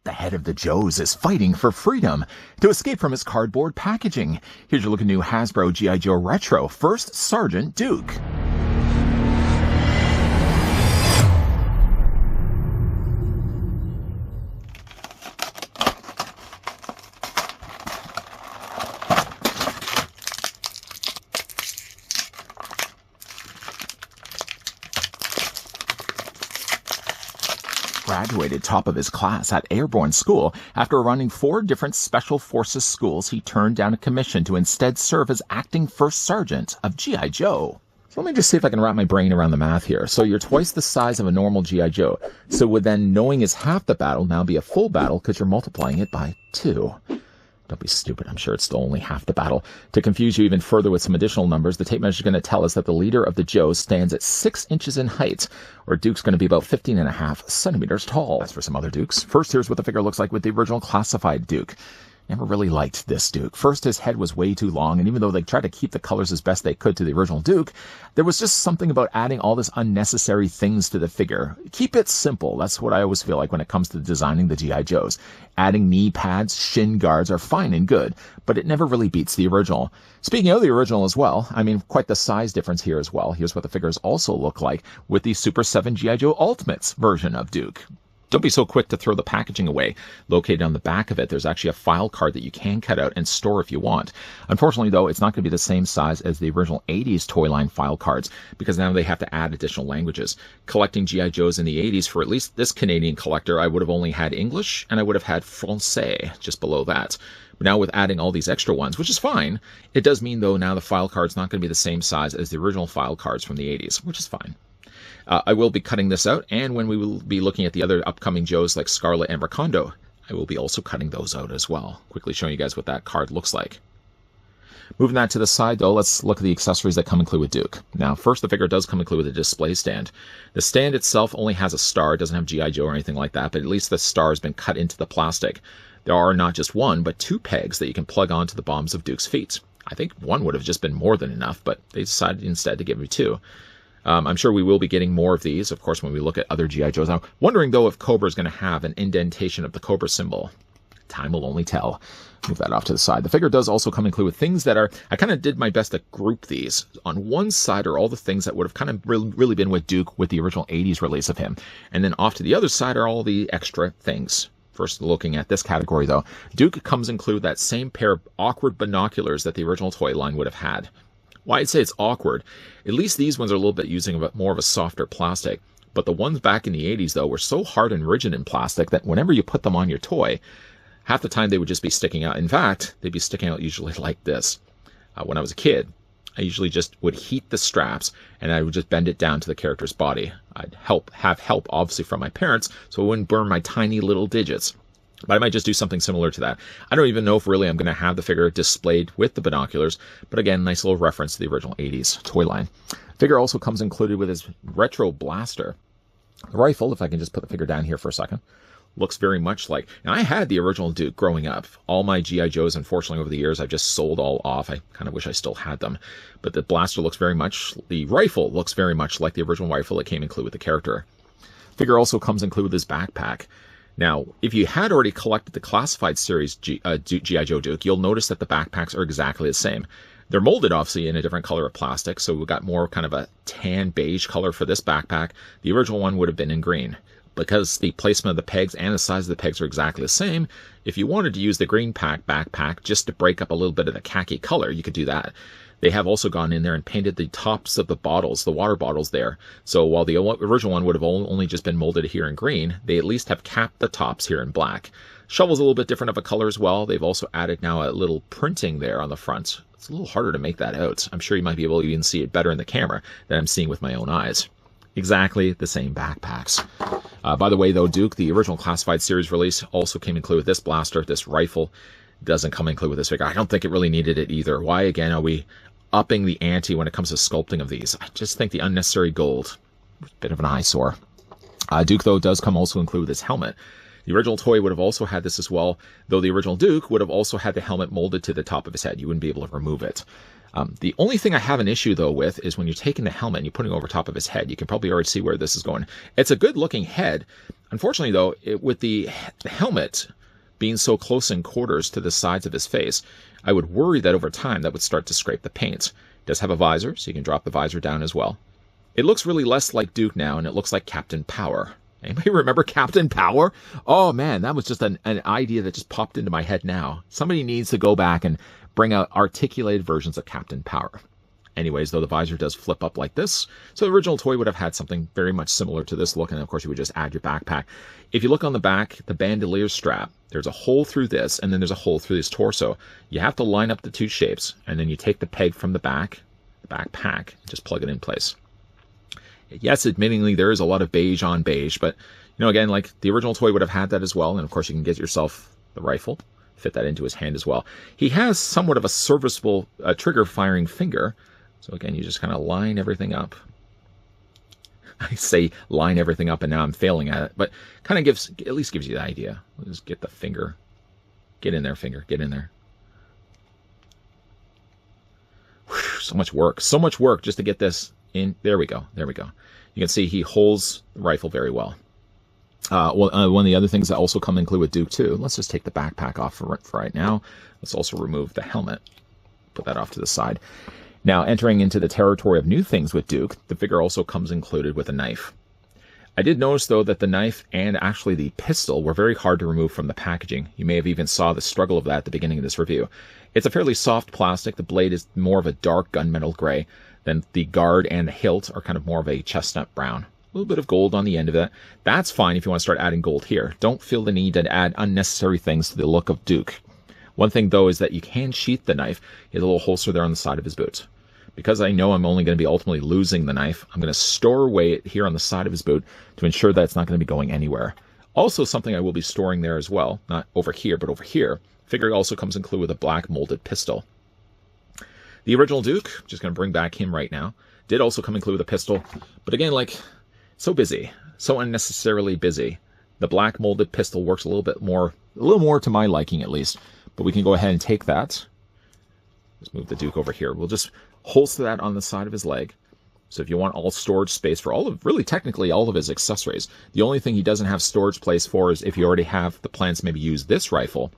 The head of the Joes is fighting for freedom to escape from his cardboard packaging. Here's your look at new Hasbro G.I. Joe Retro First Sergeant Duke. Graduated top of his class at Airborne School. After running 4 different Special Forces schools, he turned down a commission to instead serve as acting first sergeant of G.I. Joe. So let me just see if I can wrap my brain around the math here. So you're twice the size of a normal G.I. Joe. So would then knowing is half the battle now be a full battle because you're multiplying it by 2? Don't be stupid. I'm sure it's still only half the battle. To confuse you even further with some additional numbers, the tape measure is going to tell us that the leader of the Joes stands at 6 inches in height, or Duke's going to be about 15.5 centimeters tall. As for some other Dukes, first here's what the figure looks like with the original classified Duke. Never really liked this Duke. First, his head was way too long, and even though they tried to keep the colors as best they could to the original Duke, there was just something about adding all this unnecessary things to the figure. Keep it simple. That's what I always feel like when it comes to designing the G.I. Joes. Adding knee pads, shin guards are fine and good, but it never really beats the original. Speaking of the original as well, I mean, quite the size difference here as well. Here's what the figures also look like with the Super 7 G.I. Joe Ultimates version of Duke. Don't be so quick to throw the packaging away. Located on the back of it, there's actually a file card that you can cut out and store if you want. Unfortunately, though, it's not going to be the same size as the original 80s toy line file cards because now they have to add additional languages. Collecting G.I. Joes in the 80s, for at least this Canadian collector, I would have only had English and I would have had Francais just below that. But now with adding all these extra ones, which is fine, it does mean, though, now the file card's not going to be the same size as the original file cards from the 80s, which is fine. I will be cutting this out, and when we will be looking at the other upcoming Joes like Scarlet and Recondo, I will be also cutting those out as well. Quickly showing you guys what that card looks like. Moving that to the side, though, let's look at the accessories that come included with Duke. Now, first, the figure does come included with a display stand. The stand itself only has a star. It doesn't have G.I. Joe or anything like that, but at least the star has been cut into the plastic. There are not just 1, but 2 pegs that you can plug onto the bottoms of Duke's feet. I think 1 would have just been more than enough, but they decided instead to give me 2. I'm sure we will be getting more of these, of course, when we look at other G.I. Joes. I'm wondering, though, if Cobra is going to have an indentation of the Cobra symbol. Time will only tell. Move that off to the side. The figure does also come included with things that are... I kind of did my best to group these. On one side are all the things that would have kind of really been with Duke with the original 80s release of him. And then off to the other side are all the extra things. First, looking at this category, though, Duke comes included that same pair of awkward binoculars that the original toy line would have had. Why I'd say it's awkward, at least these ones are a little bit using more of a softer plastic. But the ones back in the 80s, though, were so hard and rigid in plastic that whenever you put them on your toy, half the time they would just be sticking out. In fact, they'd be sticking out usually like this. When I was a kid, I usually just would heat the straps and I would just bend it down to the character's body. I'd have help, obviously, from my parents, so it wouldn't burn my tiny little digits. But I might just do something similar to that. I don't even know if really I'm going to have the figure displayed with the binoculars. But again, nice little reference to the original 80s toy line. Figure also comes included with his retro blaster. The rifle, if I can just put the figure down here for a second, looks very much like... Now, I had the original Duke growing up. All my G.I. Joes, unfortunately, over the years, I've just sold all off. I kind of wish I still had them. But the blaster looks very much... The rifle looks very much like the original rifle that came included with the character. Figure also comes included with his backpack. Now, if you had already collected the Classified Series G.I. Joe Duke, you'll notice that the backpacks are exactly the same. They're molded, obviously, in a different color of plastic, so we've got more kind of a tan beige color for this backpack. The original one would have been in green. Because the placement of the pegs and the size of the pegs are exactly the same, if you wanted to use the green backpack just to break up a little bit of the khaki color, you could do that. They have also gone in there and painted the tops of the bottles, the water bottles there. So while the original one would have only just been molded here in green, they at least have capped the tops here in black. Shovel's a little bit different of a color as well. They've also added now a little printing there on the front. It's a little harder to make that out. I'm sure you might be able to even see it better in the camera than I'm seeing with my own eyes. Exactly the same backpacks. By the way, though, Duke, the original Classified Series release, also came included with this blaster, this rifle. Doesn't come included with this figure. I don't think it really needed it either. Why, again, are we upping the ante when it comes to sculpting of these? I just think the unnecessary gold, bit of an eyesore. Duke, though, does come also include with his helmet. The original toy would have also had this as well, though the original Duke would have also had the helmet molded to the top of his head. You wouldn't be able to remove it. The only thing I have an issue, though, with is when you're taking the helmet and you're putting it over top of his head. You can probably already see where this is going. It's a good-looking head. Unfortunately, though, with the helmet being so close in quarters to the sides of his face, I would worry that over time that would start to scrape the paint. It does have a visor, so you can drop the visor down as well. It looks really less like Duke now, and it looks like Captain Power. Anybody remember Captain Power? Oh, man, that was just an idea that just popped into my head now. Somebody needs to go back and bring out articulated versions of Captain Power. Anyways, though, the visor does flip up like this. So the original toy would have had something very much similar to this look, and of course you would just add your backpack. If you look on the back, the bandolier strap, there's a hole through this, and then there's a hole through his torso. You have to line up the two shapes, and then you take the peg from the backpack, and just plug it in place. Yes, admittingly, there is a lot of beige on beige, but, you know, again, like the original toy would have had that as well, and of course you can get yourself the rifle, fit that into his hand as well. He has somewhat of a serviceable trigger-firing finger, so again, you just kind of line everything up. I say line everything up, and now I'm failing at it, but kind of at least gives you the idea. We'll just get the finger. Get in there, finger. Get in there. Whew, so much work just to get this in. There we go. There we go. You can see he holds the rifle very well. One of the other things that also come include with Duke too. Let's just take the backpack off for right now. Let's also remove the helmet. Put that off to the side. Now, entering into the territory of new things with Duke, the figure also comes included with a knife. I did notice, though, that the knife and actually the pistol were very hard to remove from the packaging. You may have even saw the struggle of that at the beginning of this review. It's a fairly soft plastic. The blade is more of a dark gunmetal gray. Then the guard and the hilt are kind of more of a chestnut brown. A little bit of gold on the end of it. That's fine if you want to start adding gold here. Don't feel the need to add unnecessary things to the look of Duke. One thing, though, is that you can sheath the knife. He has a little holster there on the side of his boot. Because I know I'm only going to be ultimately losing the knife, I'm going to store away it here on the side of his boot to ensure that it's not going to be going anywhere. Also, something I will be storing there as well, not over here, but over here. Figure also comes included with a black molded pistol. The original Duke, just going to bring back him right now, did also come included with a pistol. But again, like, so busy, so unnecessarily busy. The black molded pistol works a little more to my liking at least. But we can go ahead and take that. Let's move the Duke over here. We'll just holster that on the side of his leg. So if you want all storage space for really technically all of his accessories, the only thing he doesn't have storage place for is if you already have the plans to maybe use this rifle,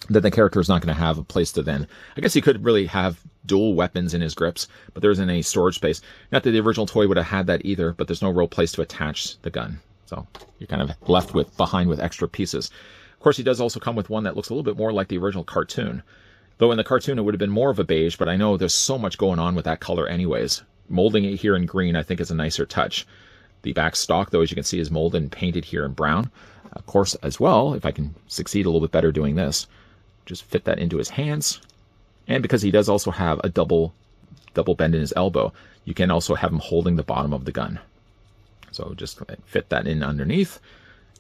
then the character is not going to have a place to then. I guess he could really have dual weapons in his grips, but there isn't any storage space. Not that the original toy would have had that either, but there's no real place to attach the gun. So you're kind of left behind with extra pieces. Of course, he does also come with one that looks a little bit more like the original cartoon. Though in the cartoon it would have been more of a beige, but I know there's so much going on with that color anyways. Molding it here in green I think is a nicer touch. The back stock, though, as you can see, is molded and painted here in brown. Of course, as well, if I can succeed a little bit better doing this, just fit that into his hands. And because he does also have a double bend in his elbow, you can also have him holding the bottom of the gun. So just fit that in underneath.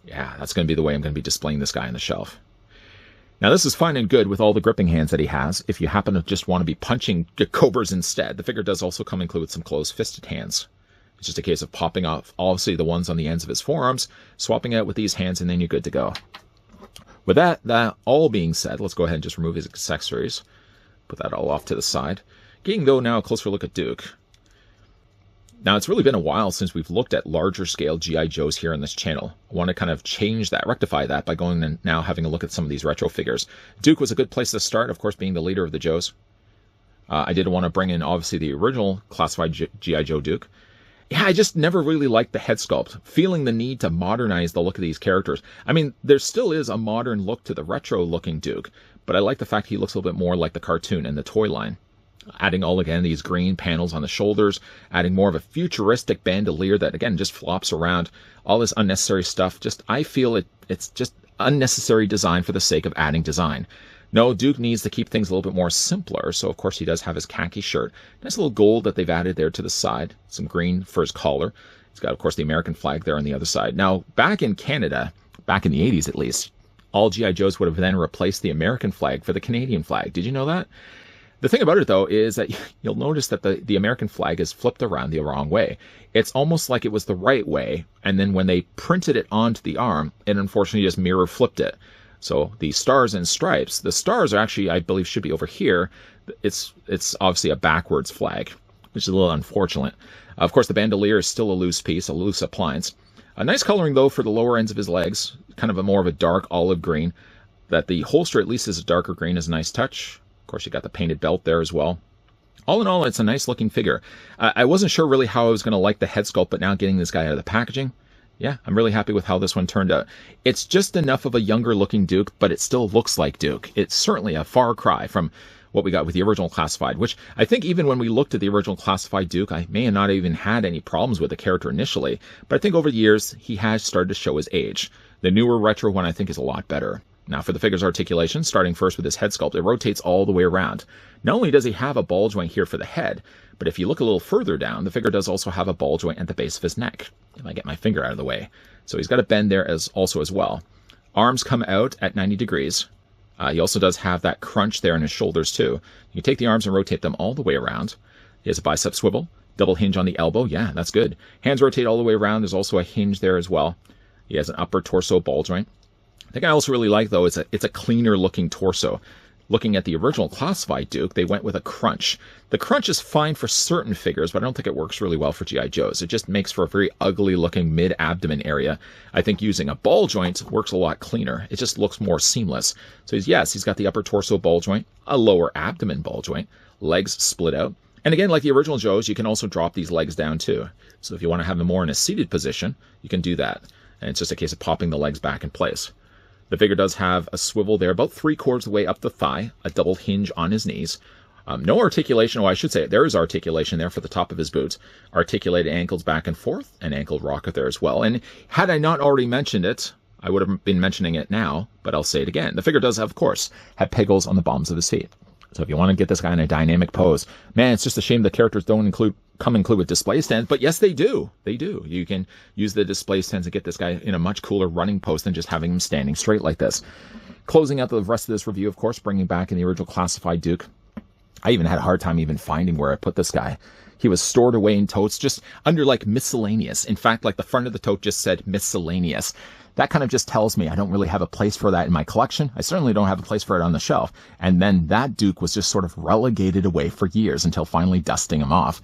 Yeah, that's going to be the way I'm going to be displaying this guy on the shelf. Now, this is fine and good with all the gripping hands that he has. If you happen to just want to be punching cobras instead, the figure does also come included with some closed-fisted hands. It's just a case of popping off, obviously, the ones on the ends of his forearms, swapping out with these hands, and then you're good to go. With that all being said, let's go ahead and just remove his accessories. Put that all off to the side. Getting, though, now a closer look at Duke. Now, it's really been a while since we've looked at larger scale G.I. Joes here on this channel. I want to kind of change that, rectify that by going and now having a look at some of these retro figures. Duke was a good place to start, of course, being the leader of the Joes. I did want to bring in, obviously, the original classified G.I. Joe Duke. Yeah, I just never really liked the head sculpt, feeling the need to modernize the look of these characters. I mean, there still is a modern look to the retro-looking Duke, but I like the fact he looks a little bit more like the cartoon and the toy line. Adding all, again, these green panels on the shoulders, adding more of a futuristic bandolier that, again, just flops around. All this unnecessary stuff, I feel it's just unnecessary design for the sake of adding design. No, Duke needs to keep things a little bit more simpler, so of course he does have his khaki shirt. Nice little gold that they've added there to the side, some green for his collar. He's got, of course, the American flag there on the other side. Now, back in Canada, back in the 80s at least, all G.I. Joes would have then replaced the American flag for the Canadian flag. Did you know that? The thing about it, though, is that you'll notice that the American flag is flipped around the wrong way. It's almost like it was the right way, and then when they printed it onto the arm, it unfortunately just mirror flipped it. So the stars and stripes, the stars are actually, I believe, should be over here. It's obviously a backwards flag, which is a little unfortunate. Of course, the bandolier is still a loose piece, a loose appliance. A nice coloring, though, for the lower ends of his legs, kind of more of a dark olive green. That the holster at least is a darker green is a nice touch. Of course, you got the painted belt there as well. All in all, it's a nice looking figure. I wasn't sure really how I was going to like the head sculpt, but now getting this guy out of the packaging, yeah, I'm really happy with how this one turned out. It's just enough of a younger looking Duke, but it still looks like Duke. It's certainly a far cry from what we got with the original Classified, which I think even when we looked at the original Classified Duke, I may have not even had any problems with the character initially, but I think over the years, he has started to show his age. The newer retro one, I think, is a lot better. Now for the figure's articulation, starting first with his head sculpt, it rotates all the way around. Not only does he have a ball joint here for the head, but if you look a little further down, the figure does also have a ball joint at the base of his neck. If I get my finger out of the way. So he's got a bend there as well. Arms come out at 90 degrees. He also does have that crunch there in his shoulders too. You can take the arms and rotate them all the way around. He has a bicep swivel, double hinge on the elbow. Yeah, that's good. Hands rotate all the way around. There's also a hinge there as well. He has an upper torso ball joint. The thing I also really like, though, is that it's a cleaner looking torso. Looking at the original Classified Duke, they went with a crunch. The crunch is fine for certain figures, but I don't think it works really well for G.I. Joes. It just makes for a very ugly looking mid-abdomen area. I think using a ball joint works a lot cleaner. It just looks more seamless. So he's got the upper torso ball joint, a lower abdomen ball joint, legs split out. And again, like the original Joes, you can also drop these legs down too. So if you want to have them more in a seated position, you can do that. And it's just a case of popping the legs back in place. The figure does have a swivel there, about 3/4 of the way up the thigh, a double hinge on his knees. No articulation. Oh, I should say there is articulation there for the top of his boots. Articulated ankles back and forth, and ankle rocker there as well. And had I not already mentioned it, I would have been mentioning it now, but I'll say it again. The figure does, of course, have pegals on the bottoms of his feet. So if you want to get this guy in a dynamic pose, man, it's just a shame the characters don't come include with display stands, but yes, they do. They do. You can use the display stands to get this guy in a much cooler running pose than just having him standing straight like this. Closing out the rest of this review, of course, bringing back in the original Classified Duke. I even had a hard time even finding where I put this guy. He was stored away in totes just under like miscellaneous. In fact, like the front of the tote just said miscellaneous. That kind of just tells me I don't really have a place for that in my collection. I certainly don't have a place for it on the shelf. And then that Duke was just sort of relegated away for years until finally dusting him off.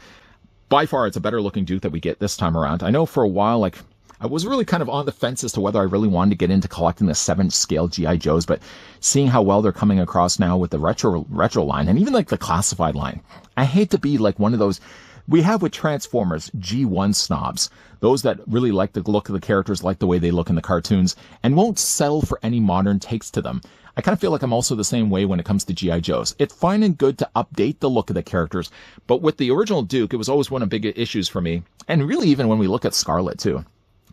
By far, it's a better looking Duke that we get this time around. I know for a while, like, I was really kind of on the fence as to whether I really wanted to get into collecting the 7-inch scale G.I. Joes, but seeing how well they're coming across now with the retro line, and even like the Classified line, I hate to be like one of those we have with Transformers G1 snobs, those that really like the look of the characters, like the way they look in the cartoons, and won't settle for any modern takes to them. I kind of feel like I'm also the same way when it comes to G.I. Joes. It's fine and good to update the look of the characters, but with the original Duke, it was always one of the big issues for me, and really even when we look at Scarlet too.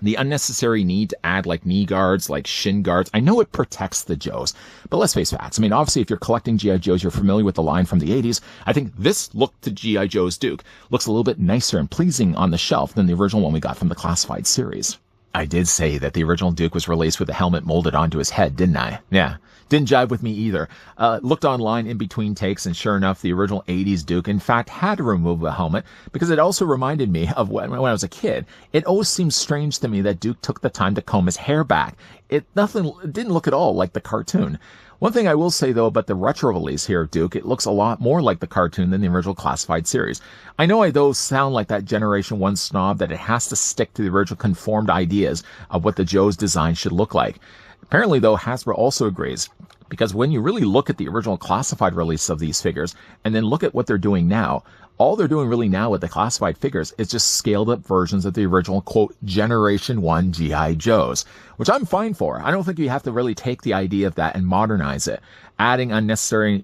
The unnecessary need to add like knee guards, like shin guards. I know it protects the Joes, but let's face facts. I mean, obviously, if you're collecting G.I. Joes, you're familiar with the line from the 80s. I think this look to G.I. Joe's Duke looks a little bit nicer and pleasing on the shelf than the original one we got from the Classified series. I did say that the original Duke was released with the helmet molded onto his head, didn't I? Yeah. Didn't jive with me either. Looked online in between takes, and sure enough, the original 80s Duke, in fact, had to remove the helmet because it also reminded me of when I was a kid. It always seemed strange to me that Duke took the time to comb his hair back. It didn't look at all like the cartoon. One thing I will say, though, about the retro release here of Duke, it looks a lot more like the cartoon than the original Classified series. I know I, though, sound like that Generation 1 snob that it has to stick to the original conformed ideas of what the Joe's design should look like. Apparently, though, Hasbro also agrees, because when you really look at the original Classified release of these figures and then look at what they're doing now, all they're doing really now with the Classified figures is just scaled up versions of the original, quote, Generation 1 G.I. Joes, which I'm fine for. I don't think you have to really take the idea of that and modernize it. Adding unnecessary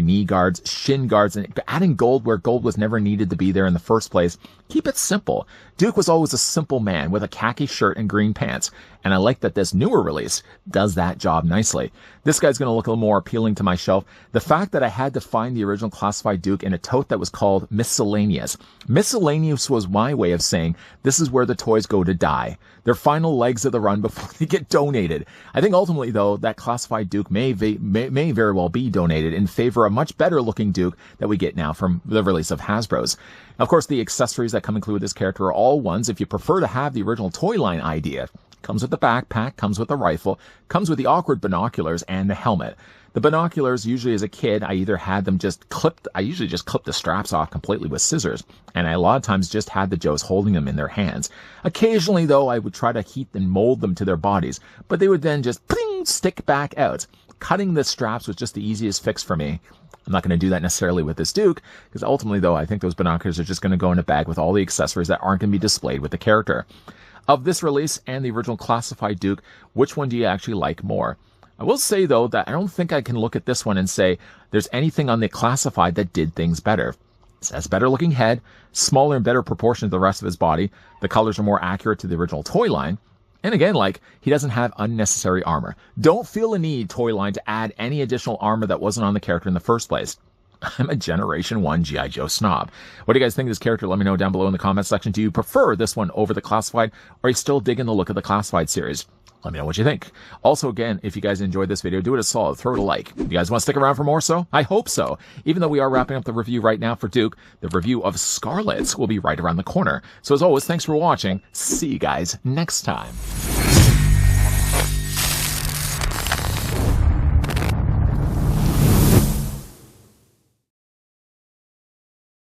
knee guards, shin guards, and adding gold where gold was never needed to be there in the first place. Keep it simple. Duke was always a simple man with a khaki shirt and green pants, and I like that this newer release does that job nicely. This guy's going to look a little more appealing to my shelf. The fact that I had to find the original Classified Duke in a tote that was called miscellaneous. Miscellaneous was my way of saying this is where the toys go to die. Their final legs of the run before they get donated. I think ultimately, though, that classified Duke may very well be donated in favor of a much better looking Duke that we get now from the release of Hasbro's. Of course, the accessories that come included with this character are all ones if you prefer to have the original toy line idea. Comes with the backpack, comes with the rifle, comes with the awkward binoculars and the helmet. The binoculars, usually as a kid, I either had them just clipped, I usually just clipped the straps off completely with scissors, and I a lot of times just had the Joes holding them in their hands. Occasionally, though, I would try to heat and mold them to their bodies, but they would then just pling, stick back out. Cutting the straps was just the easiest fix for me. I'm not going to do that necessarily with this Duke, because ultimately, though, I think those binoculars are just going to go in a bag with all the accessories that aren't going to be displayed with the character. Of this release and the original classified Duke, which one do you actually like more? I will say, though, that I don't think I can look at this one and say there's anything on the classified that did things better. It has a better looking head, smaller and better proportion to the rest of his body. The colors are more accurate to the original toy line. And again, he doesn't have unnecessary armor. Don't feel a need, toy line, to add any additional armor that wasn't on the character in the first place. I'm a Generation 1 G.I. Joe snob. What do you guys think of this character? Let me know down below in the comments section. Do you prefer this one over the classified, or are you still digging the look of the classified series? Let me know what you think. Also, again, if you guys enjoyed this video, do it a solid. Throw it a like. You guys want to stick around for more so? I hope so. Even though we are wrapping up the review right now for Duke, the review of Scarlet's will be right around the corner. So as always, thanks for watching. See you guys next time.